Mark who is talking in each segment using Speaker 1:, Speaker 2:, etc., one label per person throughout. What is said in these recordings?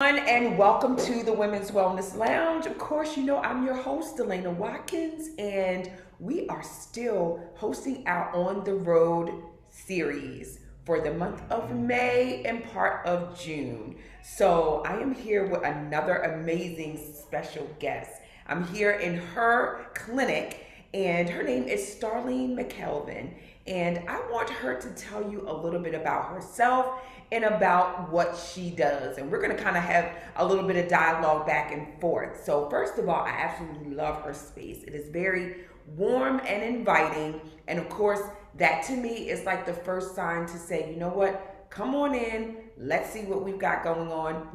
Speaker 1: And welcome to the Women's Wellness Lounge. Of course, you know I'm your host, Delana Watkins, and we are still hosting our On the Road series for the month of May and part of June. So I am here with another amazing special guest. I'm here in her clinic, and her name is Starlene McKelven. And I want her to tell you a little bit about herself and about what she does. And we're going to kind of have a little bit of dialogue back and forth. So first of all, I absolutely love her space. It is very warm and inviting. And of course, that to me is like the first sign to say, you know what, come on in. Let's see what we've got going on.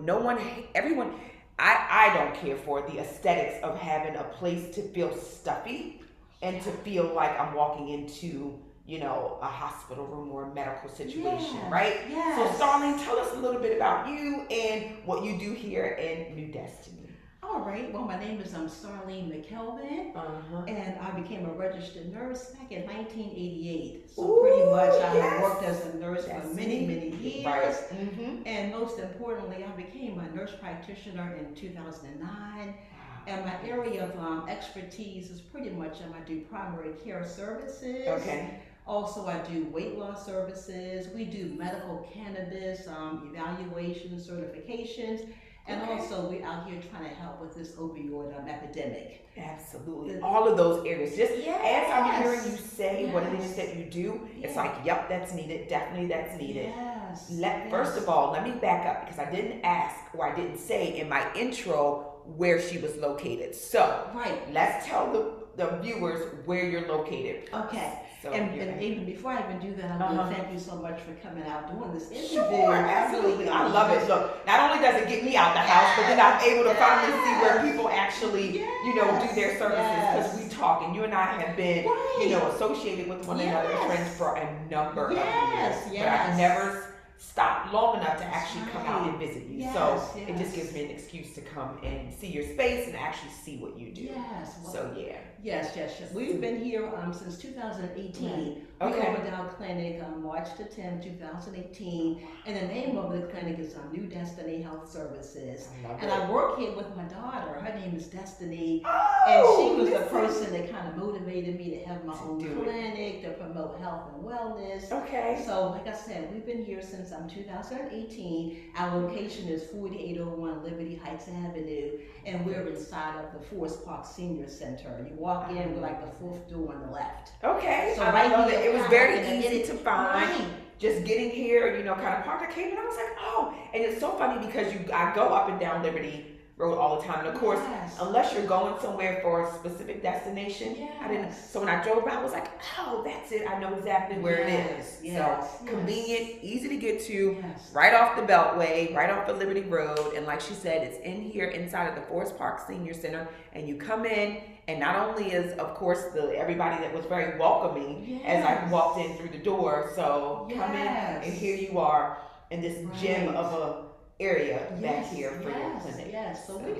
Speaker 1: Everyone, I don't care for the aesthetics of having a place to feel stuffy and to feel like I'm walking into a hospital room or a medical situation, right?
Speaker 2: Yes.
Speaker 1: So, Starlene, tell us a little bit about you and what you do here in New Destiny.
Speaker 2: All right. Well, my name is Starlene McKelven, and I became a registered nurse back in 1988. So pretty much I have worked as a nurse for many years.
Speaker 1: Right.
Speaker 2: And most importantly, I became a nurse practitioner in 2009. And my area of expertise is pretty much I do primary care services.
Speaker 1: Okay.
Speaker 2: Also, I do weight loss services. We do medical cannabis evaluations, certifications, and also we're out here trying to help with this opioid epidemic.
Speaker 1: Absolutely. All of those areas. Just as I'm hearing you say what it is that you do, it's like, yep, that's needed. Definitely that's needed. First of all, let me back up because I didn't ask or I didn't say in my intro where she was located. So let's tell the viewers where you're located.
Speaker 2: Okay.
Speaker 1: So
Speaker 2: and even before I even do that, I want to thank you so much for coming out doing this interview.
Speaker 1: Sure, absolutely. I love it. Look, not only does it get me out the house, but then I'm able to finally see where people actually, do their services because we talk and you and I have been, associated with one another as friends for a number of years. But I've never stopped long enough to actually come out and visit you. It just gives me an excuse to come and see your space and actually see what you do.
Speaker 2: Yes. We've been here since 2018. We opened our clinic March the 10th, 2018. And the name of the clinic is New Destiny Health Services. I work here with my daughter. Her name is Destiny. And she was the person that kind of motivated me to have my own clinic, to promote health and wellness. So like I said, we've been here since 2018. Our location is 4801 Liberty Heights Avenue, and we're inside of the Forest Park Senior Center. You walk in, we're like the fourth door on the left.
Speaker 1: So I love it. It was very easy to find. Just getting here, kind of parked. I came and I was like, oh, and it's so funny because I go up and down Liberty Road all the time, and of course, unless you're going somewhere for a specific destination, I didn't. So when I drove by, I was like, oh, that's it. I know exactly where it is. So convenient, easy to get to, right off the Beltway, right off the Liberty Road, and like she said, it's in here inside of the Forest Park Senior Center, and you come in. And not only is, of course, everybody that was very welcoming as I walked in through the door. So come in, and here you are in this gem of a area back here for your clinic.
Speaker 2: So we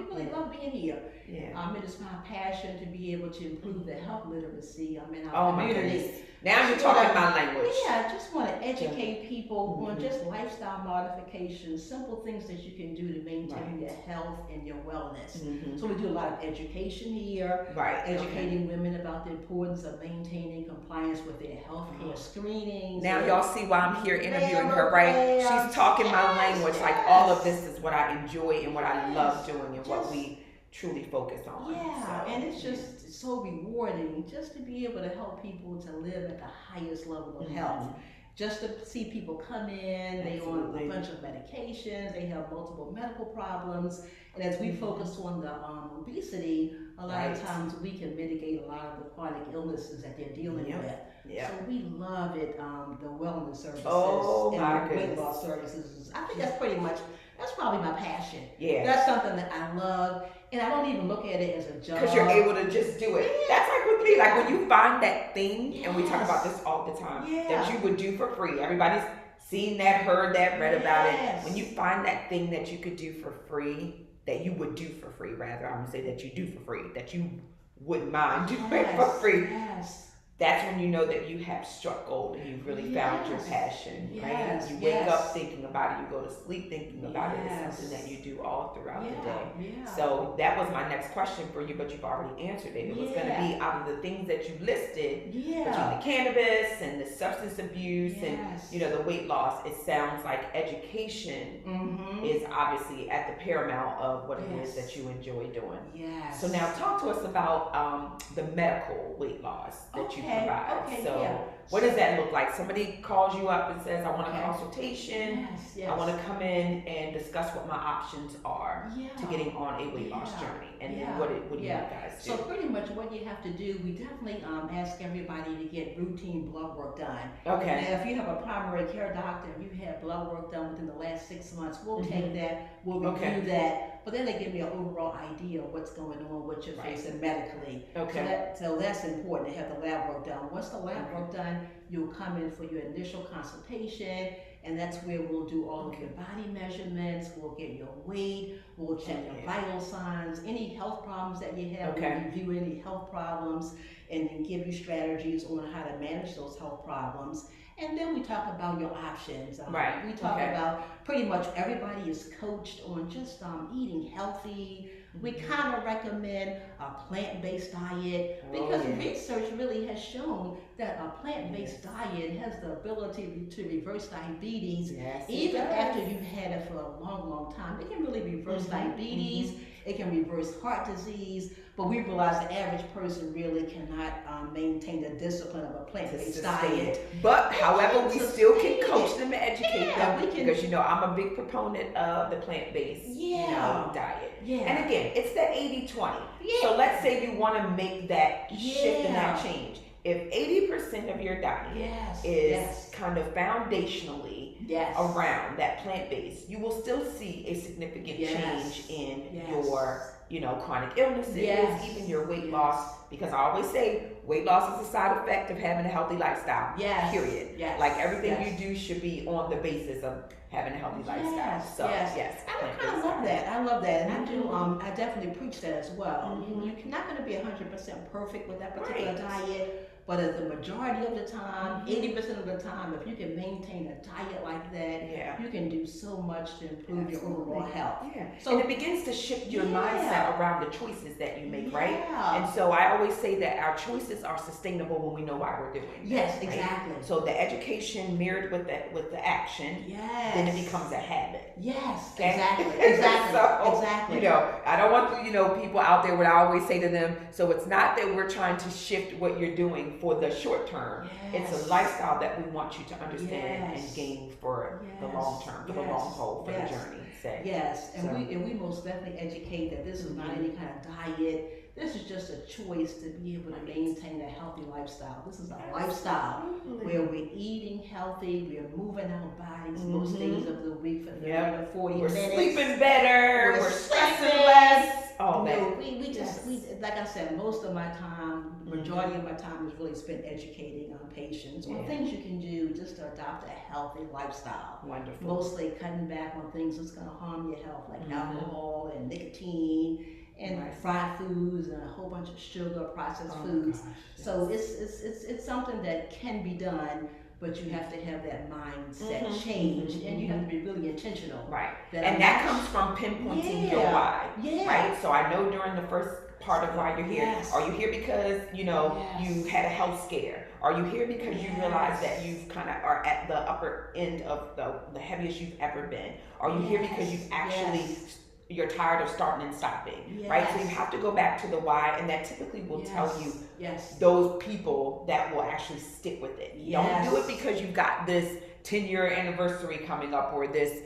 Speaker 2: really love being here. It is my passion to be able to improve the health literacy in our community.
Speaker 1: Now you're talking my language.
Speaker 2: I just want to educate people on just lifestyle modifications, simple things that you can do to maintain your health and your wellness. So we do a lot of education here, educating women about the importance of maintaining compliance with their health care screenings.
Speaker 1: Now y'all see why I'm here interviewing her, right? She's talking my language. Like all of this is what I enjoy and what I love doing and what we truly focus on.
Speaker 2: And it's just so rewarding just to be able to help people to live at the highest level of health. Just to see people come in, they on a bunch of medications, they have multiple medical problems, and as we focus on the obesity, a lot of times we can mitigate a lot of the chronic illnesses that they're dealing with. So we love it, the wellness services and the weight loss services. I think that's probably my passion. That's something that I love. And I don't even look at it as a job.
Speaker 1: Because you're able to just do it. That's like with me. Like when you find that thing, and we talk about this all the time, that you would do for free. Everybody's seen that, heard that, read about it. When you find that thing that you could do for free, that you would do for free, rather, I'm going to say that you do for free, that you wouldn't mind doing for free. that's when you know that you have struck gold and you've really found your
Speaker 2: Yes.
Speaker 1: passion, right?
Speaker 2: Yes.
Speaker 1: You wake up
Speaker 2: Yes.
Speaker 1: thinking about it, you go to sleep thinking about it. It's something that
Speaker 2: Yes.
Speaker 1: you do all throughout the
Speaker 2: Yeah.
Speaker 1: day.
Speaker 2: Yeah.
Speaker 1: So that was my next question for you, but you've already answered it. It was going to be
Speaker 2: Yeah.
Speaker 1: out of the things that you listed between the
Speaker 2: Yeah.
Speaker 1: cannabis and the substance abuse and
Speaker 2: Yes.
Speaker 1: the weight loss. It sounds like education
Speaker 2: Mm-hmm.
Speaker 1: is obviously at the paramount of what it is
Speaker 2: Yes.
Speaker 1: that you enjoy doing.
Speaker 2: Yes.
Speaker 1: So now talk to us about the medical weight loss that you provide.
Speaker 2: Okay.
Speaker 1: So
Speaker 2: Yeah.
Speaker 1: what does that look like? Somebody calls you up and says, I want a
Speaker 2: Okay.
Speaker 1: consultation.
Speaker 2: Yes. Yes.
Speaker 1: I want to come in and discuss what my options are
Speaker 2: Yeah.
Speaker 1: to getting on a weight loss journey. And then what do you guys do?
Speaker 2: So pretty much what you have to do, we definitely ask everybody to get routine blood work done.
Speaker 1: Okay.
Speaker 2: Now, if you have a primary care doctor and you've had blood work done within the last 6 months, we'll take that, we'll review that, but then they give me an overall idea of what's going on, what you're facing medically.
Speaker 1: Okay.
Speaker 2: So that's important to have the lab work done. Once the lab work done, you'll come in for your initial consultation, and that's where we'll do all of your body measurements, we'll get your weight, we'll check your vital signs, any health problems that you have, we'll review any health problems, and then give you strategies on how to manage those health problems. And then we talk about your options. We talk about pretty much everybody is coached on just eating healthy. We kind of recommend a plant-based diet because research really has shown that a plant-based diet has the ability to reverse diabetes. Even after you've had it for a long, long time. It can really reverse diabetes. It can reverse heart disease. But we realize the average person really cannot maintain the discipline of a plant-based diet.
Speaker 1: But however, we still can coach them and educate them because I'm a big proponent of the plant-based diet. And again, it's the 80-20. So let's say you want to make that shift and that change. If 80% of your diet is kind of foundationally around that plant-based, you will still see a significant change in your chronic illnesses, even your weight loss. Because I always say weight loss is a side effect of having a healthy lifestyle. Period. Like everything you do should be on the basis of having a healthy lifestyle. So
Speaker 2: I kind of love that. I love that, and I do. I definitely preach that as well. You're not going to be 100% perfect with that particular diet. But as the majority of the time, 80% of the time, if you can maintain a diet like that, you can do so much to improve your overall health. So
Speaker 1: and it begins to shift your mindset around the choices that you make, right? And so I always say that our choices are sustainable when we know why we're doing it.
Speaker 2: Yes, exactly.
Speaker 1: So the education mirrored with the action, then it becomes a habit.
Speaker 2: Exactly.
Speaker 1: So,
Speaker 2: Exactly.
Speaker 1: I don't want people out there, what I always say to them, so it's not that we're trying to shift what you're doing for the short term. It's a lifestyle that we want you to understand and gain for the long term, for the long haul, for the journey.
Speaker 2: And we most definitely educate that this is not any kind of diet. This is just a choice to be able to maintain a healthy lifestyle. This is a lifestyle where we're eating healthy, we're moving our bodies most days of the week for 30 to 40 minutes.
Speaker 1: We're sleeping better, we're stressing less.
Speaker 2: We like I said, most of my time, majority of my time is really spent educating patients on things you can do just to adopt a healthy lifestyle.
Speaker 1: Wonderful.
Speaker 2: Mostly cutting back on things that's going to harm your health, like alcohol and nicotine and fried foods and a whole bunch of sugar, processed foods. So it's something that can be done. But you have to have that mindset change, and you have to be really intentional.
Speaker 1: And that comes from pinpointing your why. Right? So I know during the first part of why you're here, are you here because, you had a health scare? Are you here because you realize that you kind of are at the upper end of the heaviest you've ever been? Are you here because you've actually you're tired of starting and stopping, right? So you have to go back to the why, and that typically will tell you those people that will actually stick with it. Don't do it because you've got this 10-year anniversary coming up or this,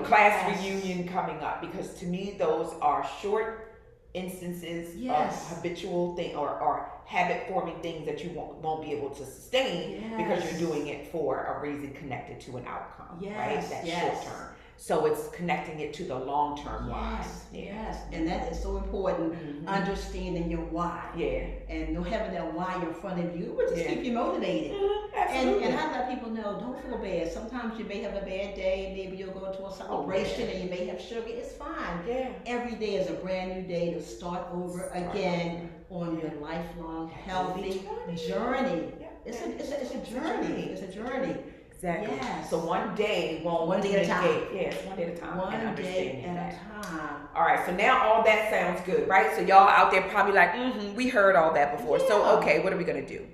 Speaker 1: class reunion coming up, because to me those are short instances of habitual thing or habit forming things that you won't be able to sustain because you're doing it for a reason connected to an outcome, right? That's short term. So it's connecting it to the long term why.
Speaker 2: Yes,
Speaker 1: Yeah.
Speaker 2: yes, and that is so important. Understanding your why,
Speaker 1: Yeah.
Speaker 2: and having that why in front of you will just keep you motivated.
Speaker 1: Absolutely.
Speaker 2: And I let people know, don't feel bad. Sometimes you may have a bad day. Maybe you'll go to a celebration and you may have sugar. It's fine.
Speaker 1: Yeah.
Speaker 2: Every day is a brand new day to start over again on your lifelong healthy journey. It's a journey. It's a journey.
Speaker 1: Exactly.
Speaker 2: Yes.
Speaker 1: So one day won't
Speaker 2: One day at a time.
Speaker 1: Yes, one day at a time.
Speaker 2: One day at a time.
Speaker 1: All right. So now all that sounds good, right? So y'all out there probably like, we heard all that before.
Speaker 2: Yeah.
Speaker 1: So okay, what are we gonna do?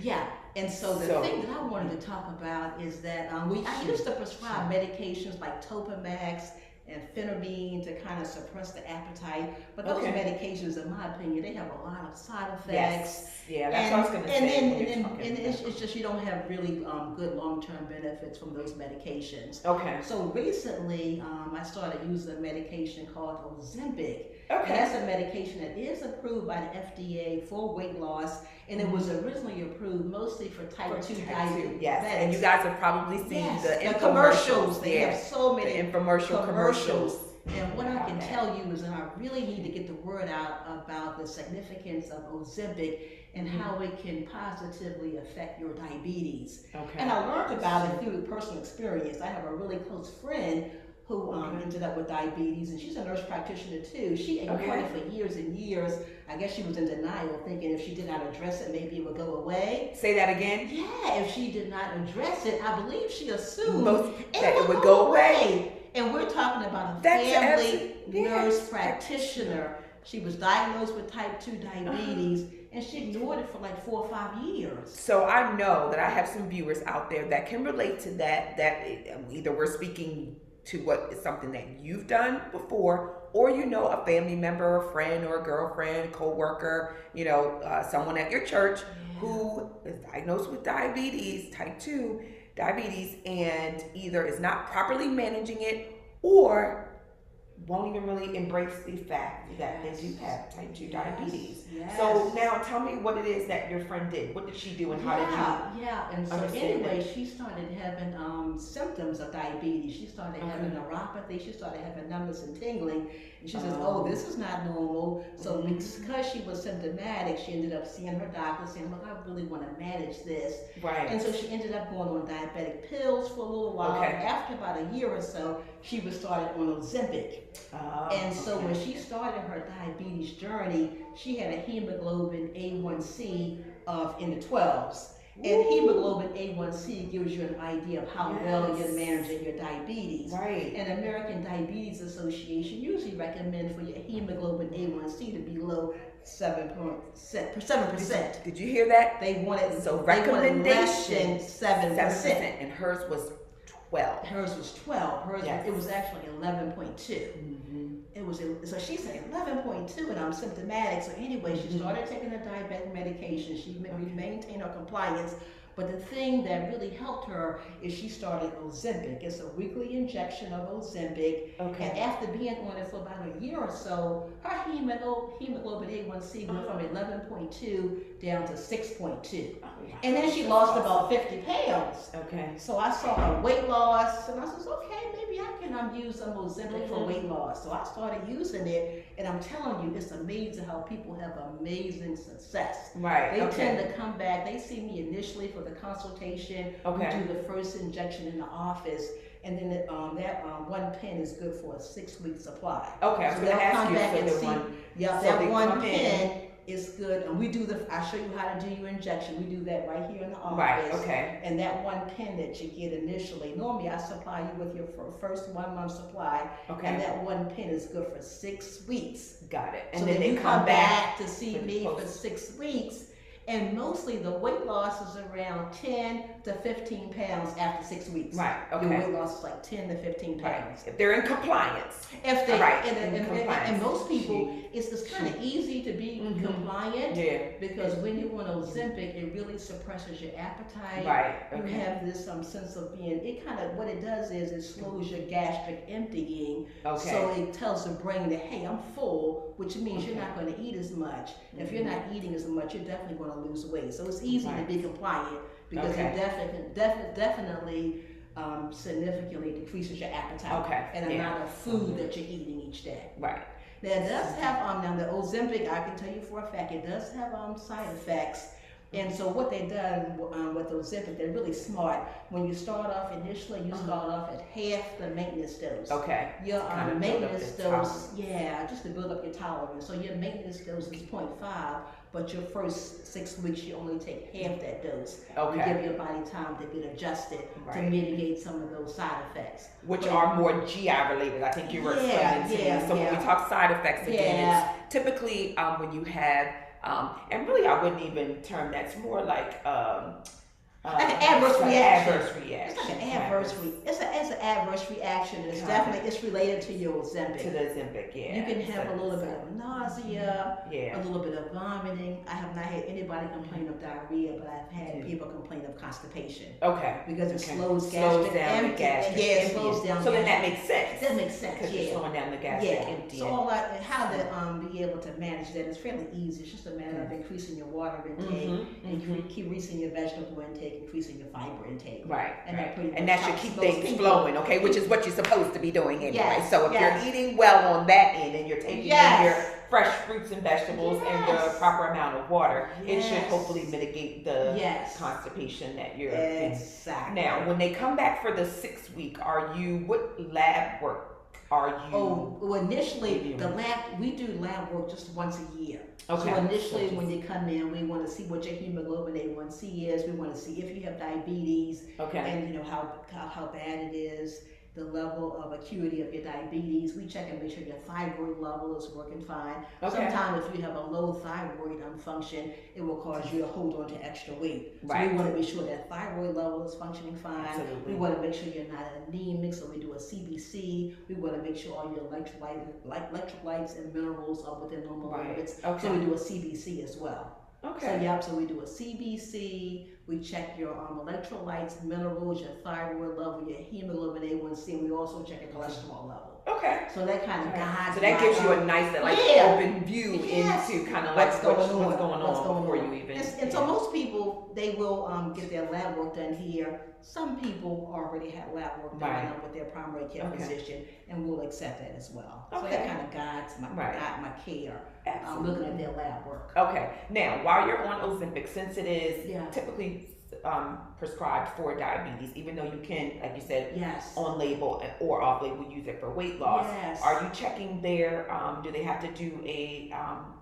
Speaker 2: Yeah, and so the thing that I wanted to talk about is that I used to prescribe medications like Topamax and phentermine to kind of suppress the appetite, but those medications, in my opinion, they have a lot of side effects.
Speaker 1: Yes. Yeah, that's what I was going to say.
Speaker 2: And it's just you don't have really good long-term benefits from those medications.
Speaker 1: Okay.
Speaker 2: So recently, I started using a medication called Ozempic.
Speaker 1: Okay.
Speaker 2: And that's a medication that is approved by the FDA for weight loss, and it was originally approved mostly for type 2 diabetes.
Speaker 1: Yes, and you guys have probably seen the
Speaker 2: commercials. They have so many
Speaker 1: commercials.
Speaker 2: And what I can tell you is that I really need to get the word out about the significance of Ozempic and how it can positively affect your diabetes.
Speaker 1: Okay.
Speaker 2: And I learned about it through personal experience. I have a really close friend who ended up with diabetes, and she's a nurse practitioner too. She ignored it for years and years. I guess she was in denial, thinking if she did not address it, maybe it would go away.
Speaker 1: Say that again?
Speaker 2: Yeah, if she did not address it, I believe she assumed
Speaker 1: that it would go away.
Speaker 2: And we're talking about a family nurse practitioner. She was diagnosed with type 2 diabetes, and she ignored it for like 4 or 5 years.
Speaker 1: So I know that I have some viewers out there that can relate to that either we're speaking to what is something that you've done before, or a family member, a friend, or a girlfriend, co-worker, someone at your church who is diagnosed with diabetes, type 2 diabetes, and either is not properly managing it or won't even really embrace the fact that they do have type 2 diabetes.
Speaker 2: Yes.
Speaker 1: So now tell me what it is that your friend did. What did she do and how did you
Speaker 2: and so anyway, she started having symptoms of diabetes. She started having neuropathy. She started having numbness and tingling. And she says, this is not normal. So because she was symptomatic, she ended up seeing her doctor saying, look, I really want to manage this.
Speaker 1: Right.
Speaker 2: And so she ended up going on diabetic pills for a little while.
Speaker 1: Okay.
Speaker 2: After about a year or so, she was started on Ozempic. And so when she started her diabetes journey, she had a hemoglobin A1C in the 12s. And hemoglobin A1C gives you an idea of how well you're managing your diabetes.
Speaker 1: Right.
Speaker 2: And American Diabetes Association usually recommends for your hemoglobin A1C to be below 7%.
Speaker 1: Did you hear that?
Speaker 2: They wanted
Speaker 1: recommendation
Speaker 2: 7%.
Speaker 1: And hers was 12.
Speaker 2: Hers was 12. It was actually 11.2. It was so she said 11.2, and I'm symptomatic. So anyway, she started taking the diabetic medication. She maintained her compliance. But the thing that really helped her is she started Ozempic. It's a weekly injection of Ozempic.
Speaker 1: Okay.
Speaker 2: And after being on it for about a year or so, her hemoglobin A1C went from 11.2 down to 6.2. And then she lost about 50 pounds.
Speaker 1: Okay.
Speaker 2: So I saw her weight loss, and I said, okay, maybe I can use some Ozempic for weight loss. So I started using it, and I'm telling you, it's amazing how people have amazing success.
Speaker 1: Right.
Speaker 2: They tend to come back. They see me initially for the consultation.
Speaker 1: Okay.
Speaker 2: We do the first injection in the office, and then that one pen is good for a 6-week supply.
Speaker 1: Okay, I was going to ask you
Speaker 2: that one pen is good, and I'll show you how to do your injection. We do that right here in the office.
Speaker 1: Right, okay.
Speaker 2: And that one pen that you get initially, normally I supply you with your first 1 month supply.
Speaker 1: Okay.
Speaker 2: And that one pen is good for 6 weeks.
Speaker 1: Got it. And
Speaker 2: so
Speaker 1: then
Speaker 2: they
Speaker 1: you come back
Speaker 2: to see me for 6 weeks. And mostly the weight loss is around 10 to 15 pounds after 6 weeks.
Speaker 1: Right, okay.
Speaker 2: Your weight loss is like 10 to 15 pounds.
Speaker 1: Right. If they're in compliance.
Speaker 2: If they,
Speaker 1: right.
Speaker 2: And most people, it's kind of easy to be compliant.
Speaker 1: Yeah.
Speaker 2: Because when you're on Ozempic, it really suppresses your appetite.
Speaker 1: Right.
Speaker 2: Okay. You have this sense of what it does is it slows your gastric emptying.
Speaker 1: Okay.
Speaker 2: So it tells the brain that, hey, I'm full, which means you're not going to eat as much. If you're not eating as much, you're definitely going to lose weight. So it's easy to be compliant because it definitely significantly decreases your appetite and
Speaker 1: Yeah.
Speaker 2: amount of food that you're eating each day.
Speaker 1: Right.
Speaker 2: Now it does have now the Ozempic, I can tell you for a fact, it does have side effects. And so what they've done with Ozempic, they're really smart. When you start off initially, you start off at half the maintenance dose.
Speaker 1: Okay.
Speaker 2: Your maintenance dose, just to build up your tolerance. So your maintenance dose is 0.5, but your first 6 weeks you only take half that dose.
Speaker 1: Okay.
Speaker 2: You give your body time to get adjusted to mitigate some of those side effects.
Speaker 1: Which are more GI related, I think you were explaining to me. So when we talk side effects again, it's typically when you have, and really I wouldn't even term that's more like
Speaker 2: like an adverse reaction.
Speaker 1: It's
Speaker 2: like an adverse reaction. It's an adverse reaction. It's definitely related to your Ozempic.
Speaker 1: To the Ozempic, yeah.
Speaker 2: You can have a little bit of nausea, a little bit of vomiting. I have not had anybody complain of diarrhea, but I've had people complain of constipation.
Speaker 1: Okay.
Speaker 2: Because it slows
Speaker 1: down
Speaker 2: the gastric.
Speaker 1: It slows down. So then that makes sense.
Speaker 2: That makes sense.
Speaker 1: Because you're slowing down the gastric emptying.
Speaker 2: So all that, and how to be able to manage that is fairly easy. It's just a matter of increasing your water intake and increasing your vegetable intake, increasing your fiber intake.
Speaker 1: Right.
Speaker 2: And
Speaker 1: that should keep things flowing, okay? Which is what you're supposed to be doing anyway. So if you're eating well on that end and you're taking in your fresh fruits and vegetables and the proper amount of water, it should hopefully mitigate the constipation that you're in. Now, when they come back for the 6 week, what lab work are you?
Speaker 2: Well, initially, we do lab work just once a year.
Speaker 1: Okay.
Speaker 2: So initially, when you come in, we want to see what your hemoglobin A1C is. We want to see if you have diabetes, and how bad it is, the level of acuity of your diabetes. We check and make sure your thyroid level is working fine. Sometimes if you have a low thyroid function, it will cause you to hold on to extra weight. So we want to make sure that thyroid level is functioning fine.
Speaker 1: Absolutely.
Speaker 2: We want to make sure you're not anemic, so we do a CBC. We want to make sure all your electrolytes and minerals are within normal limits. So we do a CBC as well. So we do a CBC, we check your electrolytes, minerals, your thyroid level, your hemoglobin A1C, and we also check your cholesterol level. So that kind of guides.
Speaker 1: So that gives you a nice open view into kind of what's going on before you even.
Speaker 2: And so most people, they will get their lab work done here. Some people already have lab work done with their primary care physician, and we'll accept that as well. So that kind of guides my care. Looking at their lab work.
Speaker 1: Now, while you're on Ozempic, since it is typically prescribed for diabetes, even though you can, like you said, on label or off label use it for weight loss, are you checking their, do they have to do a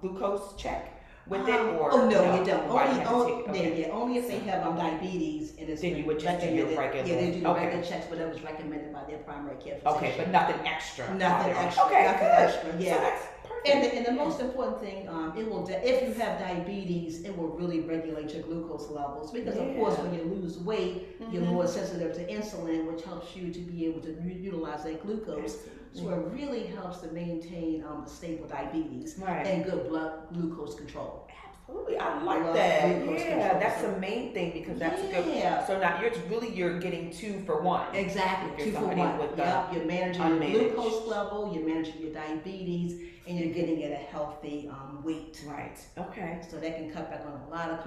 Speaker 1: glucose check with it? Or
Speaker 2: no, you don't. Only if they have diabetes, and it's
Speaker 1: then you would just do your regular.
Speaker 2: They do the regular checks, whatever's recommended by their primary care physician.
Speaker 1: But nothing extra.
Speaker 2: Nothing extra.
Speaker 1: Nothing
Speaker 2: extra.
Speaker 1: So that's
Speaker 2: and the most important thing, it will if you have diabetes, it will really regulate your glucose levels, because of course when you lose weight, you're more sensitive to insulin, which helps you to be able to utilize that glucose. So it really helps to maintain stable diabetes and good blood glucose control.
Speaker 1: Absolutely, I like that. That's the main thing, because that's a good. So now you're getting 2 for 1.
Speaker 2: Exactly, 2 for 1. You're managing your glucose level, you're managing your diabetes, and you're getting at a healthy weight. So that can cut back on a lot of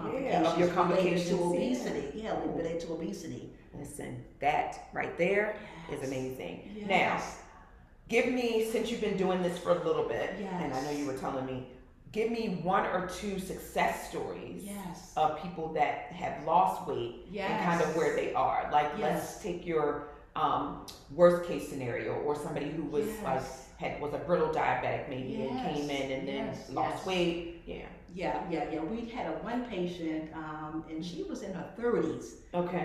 Speaker 2: complications related to obesity. Related to obesity.
Speaker 1: Listen, that right there is amazing. Now, give me, since you've been doing this for a little bit, and I know you were telling me, give me 1 or 2 success stories of people that have lost weight and kind of where they are. Let's take your worst case scenario, or somebody who was was a brittle diabetic maybe and came in and then lost weight.
Speaker 2: We had one patient, and she was in her 30s.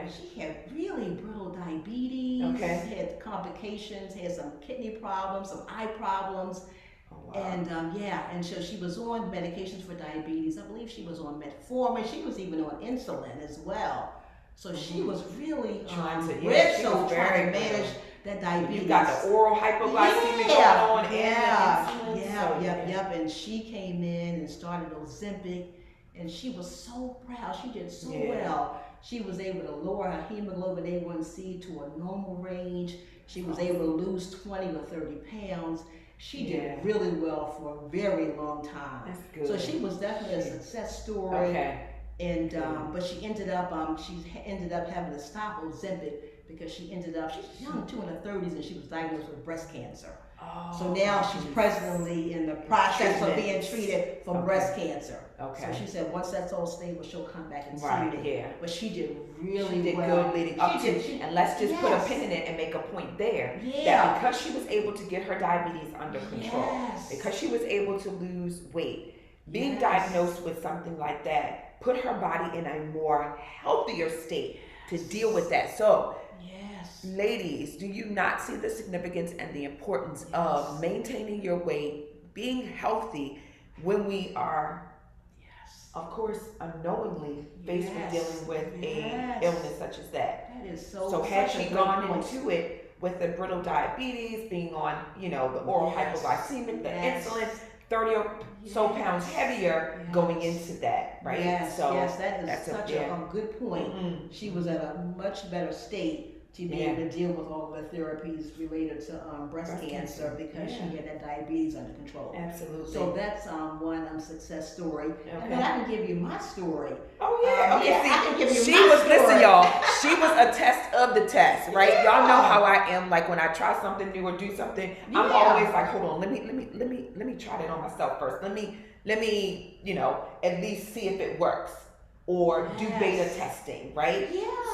Speaker 2: She had really brittle diabetes, had complications, had some kidney problems, some eye problems. And so she was on medications for diabetes. I believe she was on metformin. She was even on insulin as well. So she was really trying to manage that diabetes.
Speaker 1: You got the oral hypoglycemia going on and
Speaker 2: insulin. And she came in and started Ozempic, and she was so proud. She did so well. She was able to lower her hemoglobin A1C to a normal range. She was able to lose 20 or 30 pounds. She did really well for a very long time.
Speaker 1: That's good.
Speaker 2: So she was definitely a success story. And but she ended up having to stop Ozempic because she's young too, in her 30s, and she was diagnosed with breast cancer. So
Speaker 1: Oh,
Speaker 2: now she's presently in the process of being treated for breast cancer.
Speaker 1: Okay.
Speaker 2: So she said once that's all stable, she'll come back and see me.
Speaker 1: Yeah.
Speaker 2: But she did really
Speaker 1: She did
Speaker 2: well.
Speaker 1: good leading up to, and let's just put a pin in it and make a point there. That because she was able to get her diabetes under control, because she was able to lose weight, being diagnosed with something like that put her body in a more healthier state to deal with that. So, ladies, do you not see the significance and the importance of maintaining your weight, being healthy when we are, of course, unknowingly faced with dealing with a illness such as that?
Speaker 2: That is so.
Speaker 1: So had she gone into it with the brittle diabetes, being on, the oral hypoglycemic, the insulin, 30 or so pounds heavier going into that, right?
Speaker 2: That is such a good point. She was at a much better state to be able to deal with all the therapies related to breast cancer because she had that diabetes under control.
Speaker 1: Absolutely.
Speaker 2: So that's one success story. And then I can give you my story.
Speaker 1: Oh yeah. Okay.
Speaker 2: I can give you
Speaker 1: she
Speaker 2: my
Speaker 1: was
Speaker 2: story.
Speaker 1: Listen, y'all. She was a test of the test, right? Y'all know how I am. Like when I try something new or do something, I'm always like, hold on, let me try that on myself first. Let me at least see if it works. Or do beta testing, right?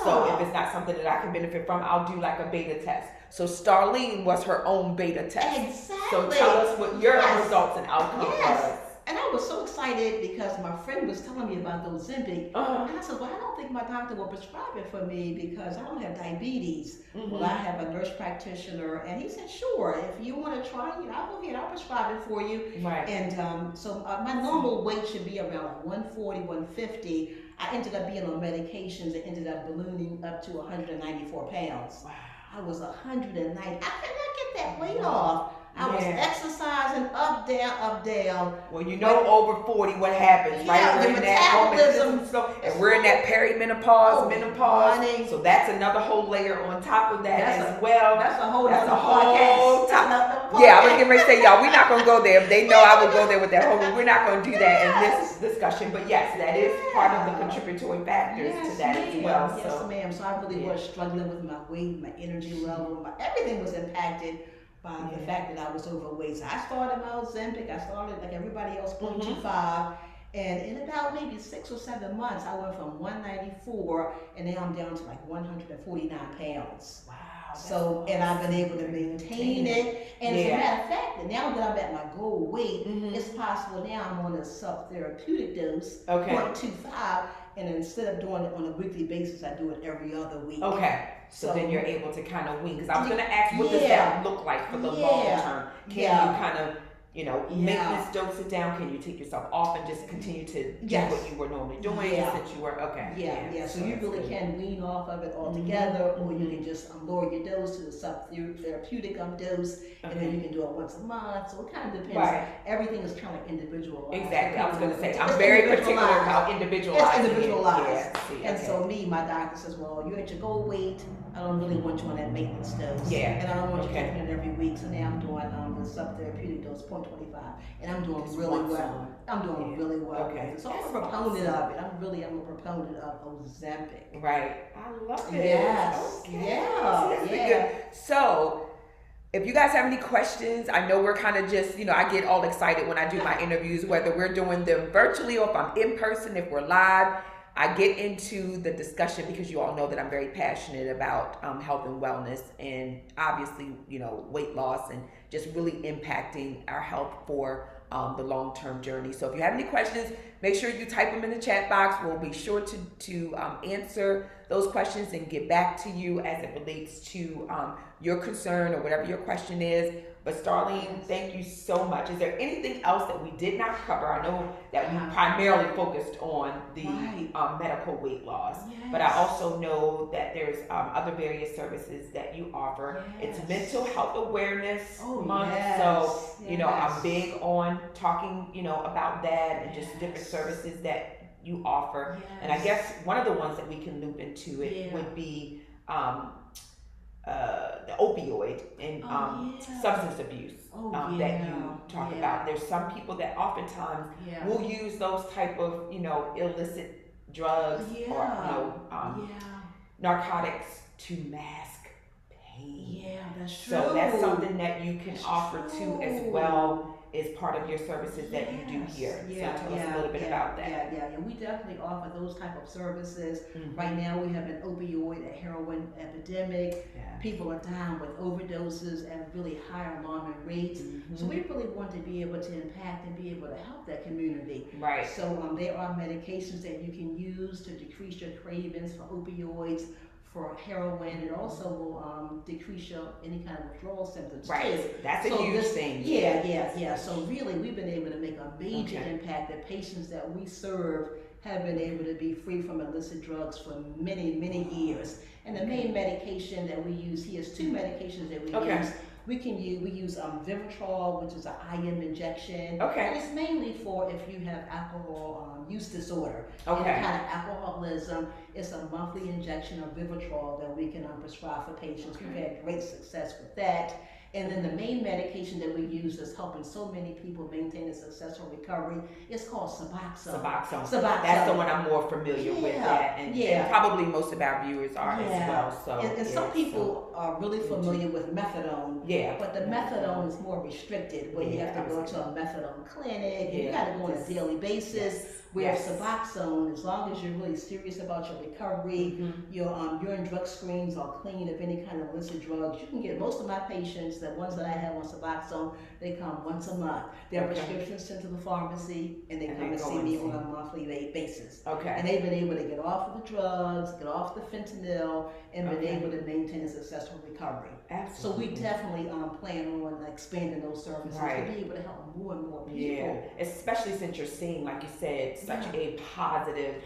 Speaker 1: So if it's not something that I can benefit from, I'll do like a beta test. So Starlene was her own beta test.
Speaker 2: Exactly.
Speaker 1: So tell us what your results and outcome was.
Speaker 2: And I was so excited because my friend was telling me about the Ozempic. And I said, well, I don't think my doctor will prescribe it for me because I don't have diabetes. Well, I have a nurse practitioner, and he said, sure, if you want to try it, I'll go ahead, I'll prescribe it for you.
Speaker 1: Right.
Speaker 2: And so my normal weight should be around 140, 150. I ended up being on medications that ended up ballooning up to 194 pounds.
Speaker 1: Wow.
Speaker 2: I was 190. I could not get that weight off. I was exercising up, down.
Speaker 1: Well, over 40, what happens, right?
Speaker 2: We're in that
Speaker 1: metabolism, and we're in that perimenopause, menopause. So that's another whole layer on top of that as well.
Speaker 2: That's a whole
Speaker 1: podcast. Yeah, I was getting ready to say, y'all, we're not going to go there. They know I would go there with that whole, we're not going to do that in this discussion. But yes, that is part of the contributory factors to that as well.
Speaker 2: Yes, ma'am. So I really was struggling with my weight, my energy level, everything was impacted by the fact that I was overweight. So I started my Ozempic. I started like everybody else, 0.25. And in about maybe 6 or 7 months, I went from 194 and now I'm down to like 149 pounds.
Speaker 1: Wow.
Speaker 2: So, and I've been able to maintain it. And as a matter of fact, now that I'm at my goal weight, it's possible now I'm on a sub-therapeutic dose, 0.25. And instead of doing it on a weekly basis, I do it every other week.
Speaker 1: Okay. So then you're able to kind of wean. Because I was going to ask, what does that look like for the long term? Can you kind of, maintenance dose it down? Can you take yourself off and just continue to do what you were normally doing since you were,
Speaker 2: So you really can wean off of it altogether, or you can just lower your dose to the sub-therapeutic dose, and then you can do it once a month. So it kind of depends.
Speaker 1: Right.
Speaker 2: Everything is kind of individualized.
Speaker 1: Exactly. I was going to say, I'm very particular about individualizing.
Speaker 2: It's individualized.
Speaker 1: And
Speaker 2: so my doctor says, well, you're at your goal weight. I don't really want you on that maintenance dose. And I don't want you taking it every week. So now I'm doing the sub-therapeutic dose, 0.25, and I'm doing really well. I'm doing really well. So I'm a proponent of it. I'm a proponent of Ozempic.
Speaker 1: Right. I love it.
Speaker 2: Yes. Yeah.
Speaker 1: So, if you guys have any questions, I know we're kind of just, I get all excited when I do my interviews, whether we're doing them virtually or if I'm in person, if we're live. I get into the discussion because you all know that I'm very passionate about health and wellness and obviously, weight loss and just really impacting our health for the long-term journey. So if you have any questions, make sure you type them in the chat box. We'll be sure to answer those questions and get back to you as it relates to your concern or whatever your question is. But Starlene, thank you so much. Is there anything else that we did not cover? I know that we primarily focused on the medical weight loss, but I also know that there's other various services that you offer. It's Mental Health Awareness Month, so I'm big on talking, about that and just different services that you offer. And I guess one of the ones that we can loop into it would be the opioid and substance abuse that you talk about. There's some people that oftentimes will use those type of illicit drugs or narcotics to mask pain.
Speaker 2: Yeah, that's true.
Speaker 1: So that's something that you can offer too as well as part of your services that you do here.
Speaker 2: Yeah,
Speaker 1: so tell us a little bit about that.
Speaker 2: Yeah. We definitely offer those type of services.
Speaker 1: Mm-hmm.
Speaker 2: Right now we have an opioid, a heroin epidemic.
Speaker 1: Yeah.
Speaker 2: People are dying with overdoses at really high alarming rates.
Speaker 1: Mm-hmm.
Speaker 2: So we really want to be able to impact and be able to help that community.
Speaker 1: Right.
Speaker 2: So there are medications that you can use to decrease your cravings for opioids, for heroin, and also will decrease your any kind of withdrawal symptoms
Speaker 1: right.
Speaker 2: too.
Speaker 1: That's a huge thing.
Speaker 2: Yeah. So really, we've been able to make a major impact. The patients that we serve have been able to be free from illicit drugs for many years. And the main medication that we use here is two medications that we use. We use Vivitrol, which is an IM injection. And it's mainly for if you have alcohol use disorder. Any kind of alcoholism. It's a monthly injection of Vivitrol that we can prescribe for patients. We've had great success with that. And then the main medication that we use that's helping so many people maintain a successful recovery is called Suboxone.
Speaker 1: That's the one I'm more familiar with. And probably most of our viewers are as well. So
Speaker 2: and some people are really familiar with methadone. But the methadone is more restricted, where you have to go to a methadone clinic. And you got to go on a daily basis. Where Suboxone, as long as you're really serious about your recovery, your urine drug screens are clean of any kind of illicit drugs. You can get most of my patients, the ones that I have on Suboxone, they come once a month. Their prescriptions sent to the pharmacy, and they come and see me on a monthly basis. And they've been able to get off of the drugs, get off the fentanyl, and been able to maintain a successful recovery. So we definitely plan on expanding those services to be able to help more and more people.
Speaker 1: Especially since you're seeing, like you said, such a positive.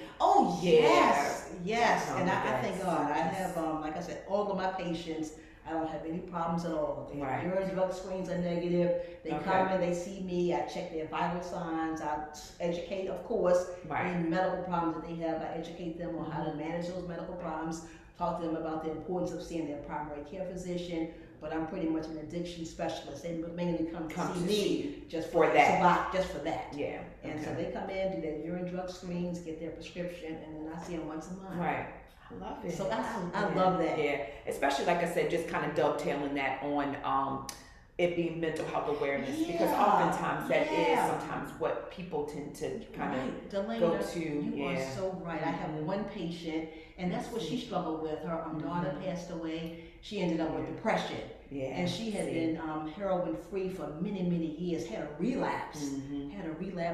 Speaker 2: Yes. And I thank God. I have, like I said, all of my patients, I don't have any problems at all. Their urine drug screens are negative. They come and they see me. I check their vital signs. I educate, of course, any medical problems that they have. I educate them on how to manage those medical problems. Talk to them about the importance of seeing their primary care physician. But I'm pretty much an addiction specialist. They mainly come to see me just for that. And so they come in, do their urine drug screens, get their prescription, and then I see them once a month.
Speaker 1: I love it.
Speaker 2: So I love that.
Speaker 1: Especially, like I said, just kind of dovetailing that on it being mental health awareness, because oftentimes that is sometimes what people tend to kind of
Speaker 2: Delana,
Speaker 1: go to.
Speaker 2: You are so right. I have one patient, and that's what she struggled with. Her daughter passed away. She ended up with depression. And she had been heroin free for many years, had a relapse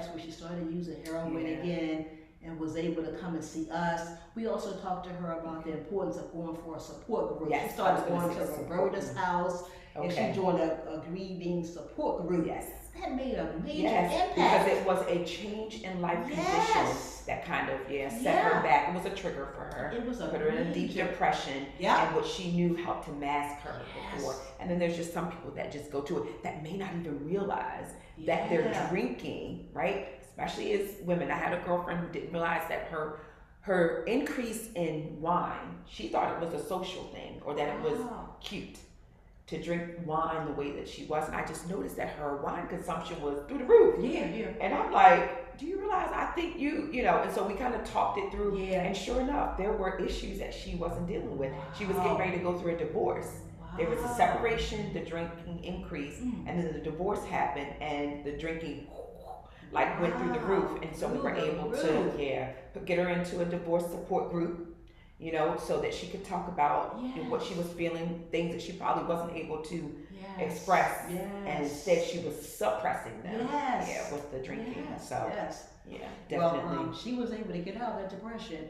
Speaker 2: where she started using heroin again, and was able to come and see us. We also talked to her about the importance of going for a support group. She started going to Roberta's house, and she joined a grieving support group. That made a major impact.
Speaker 1: Because it was a change in life condition that kind of set her back. It was a trigger for her.
Speaker 2: It was
Speaker 1: put her in a deep depression, and what she knew helped to mask her before. And then there's just some people that just go to it that may not even realize that they're drinking, right? Especially as women. I had a girlfriend who didn't realize that her increase in wine, she thought it was a social thing, or that it was cute to drink wine the way that she was. And I just noticed that her wine consumption was through the roof. And I'm like, do you realize, I think you know, and so we kind of talked it through. And sure enough, there were issues that she wasn't dealing with. She was getting ready to go through a divorce. There was a separation, the drinking increased, and then the divorce happened, and the drinking went through the roof. And so we were able to get her into a divorce support group, you know, so that she could talk about what she was feeling, things that she probably wasn't able to express, and instead she was suppressing them with the drinking. So definitely.
Speaker 2: Well, she was able to get out of that depression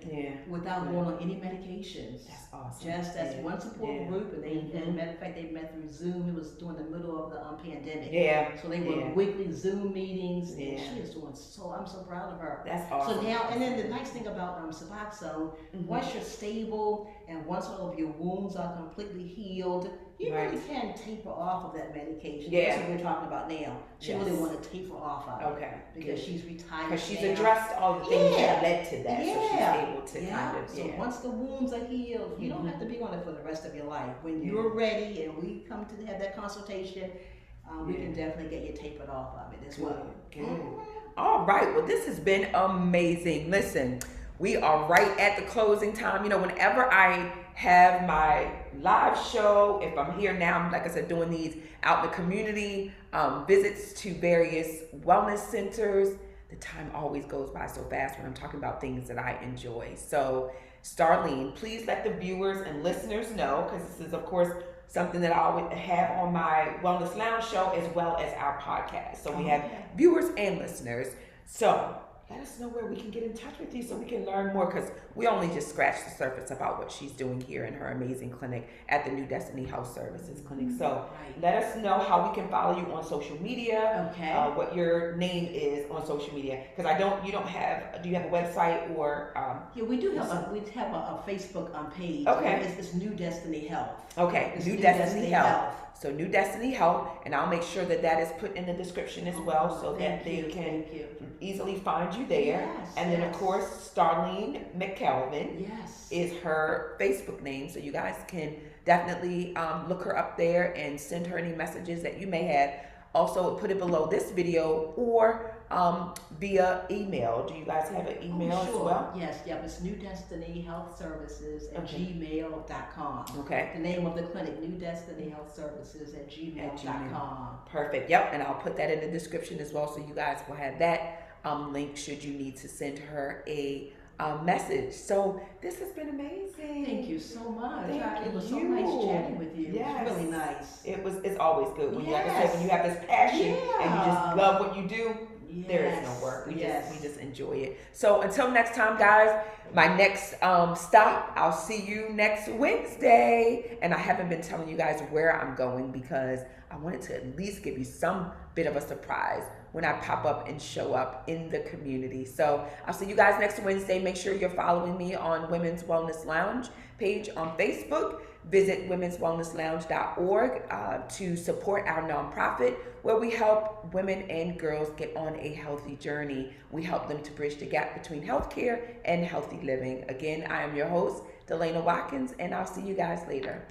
Speaker 2: without going on any medications.
Speaker 1: That's awesome.
Speaker 2: Just as one support group, and they, as a matter of fact, they met through Zoom. It was during the middle of the pandemic. So they were weekly Zoom meetings, and she is doing so. I'm so proud of her.
Speaker 1: That's awesome.
Speaker 2: So now, and then the nice thing about Suboxone, once you're stable and once all of your wounds are completely healed, you really can taper off of that medication. That's what we're talking about now. She really want to taper off of it. Because she's retired.
Speaker 1: Because she's addressed all the things that led to that. So she's able to kind of,
Speaker 2: So once the wounds are healed, you don't have to be on it for the rest of your life. When you're ready and we come to have that consultation, we can definitely get you tapered off of it as well.
Speaker 1: Good. All right. Well, this has been amazing. Listen, we are right at the closing time. You know, whenever I have my live show. If I'm here now, I'm, like I said, doing these out in the community, visits to various wellness centers. The time always goes by so fast when I'm talking about things that I enjoy. So, Starlene, please let the viewers and listeners know, because this is, of course, something that I always have on my Wellness Lounge show as well as our podcast. So we have viewers and listeners. So let us know where we can get in touch with you so we can learn more, because we only just scratched the surface about what she's doing here in her amazing clinic at the New Destiny Health Services Clinic. So let us know how we can follow you on social media.
Speaker 2: Okay.
Speaker 1: What your name is on social media, because do you have a website or?
Speaker 2: Yeah, we have a Facebook page.
Speaker 1: Okay.
Speaker 2: It's New Destiny Health.
Speaker 1: Okay,
Speaker 2: It's
Speaker 1: New Destiny Health. So New Destiny Health, and I'll make sure that is put in the description as well, so that they can easily find you there.
Speaker 2: Yes,
Speaker 1: and then of course, Starlene McKelven is her Facebook name, so you guys can definitely look her up there and send her any messages that you may have. Also, put it below this video or via email. Do you guys have an email as well?
Speaker 2: Yes, it's New Destiny Health Services at gmail.com.
Speaker 1: Okay.
Speaker 2: The name of the clinic, New Destiny Health Services at gmail.com.
Speaker 1: Perfect. Yep, and I'll put that in the description as well, so you guys will have that link should you need to send her a message. So this has been amazing.
Speaker 2: Thank you so much.
Speaker 1: Thank
Speaker 2: It was
Speaker 1: you.
Speaker 2: so nice chatting with you.
Speaker 1: Yes.
Speaker 2: It was really nice.
Speaker 1: It's always good when like I said, when you have this passion and you just love what you do. There is no work. We just enjoy it. So until next time, guys, my next stop, I'll see you next Wednesday. And I haven't been telling you guys where I'm going because I wanted to at least give you some bit of a surprise when I pop up and show up in the community. So I'll see you guys next Wednesday. Make sure you're following me on Women's Wellness Lounge page on Facebook. Visit womenswellnesslounge.org to support our nonprofit, where we help women and girls get on a healthy journey. We help them to bridge the gap between healthcare and healthy living. Again, I am your host, Delana Watkins, and I'll see you guys later.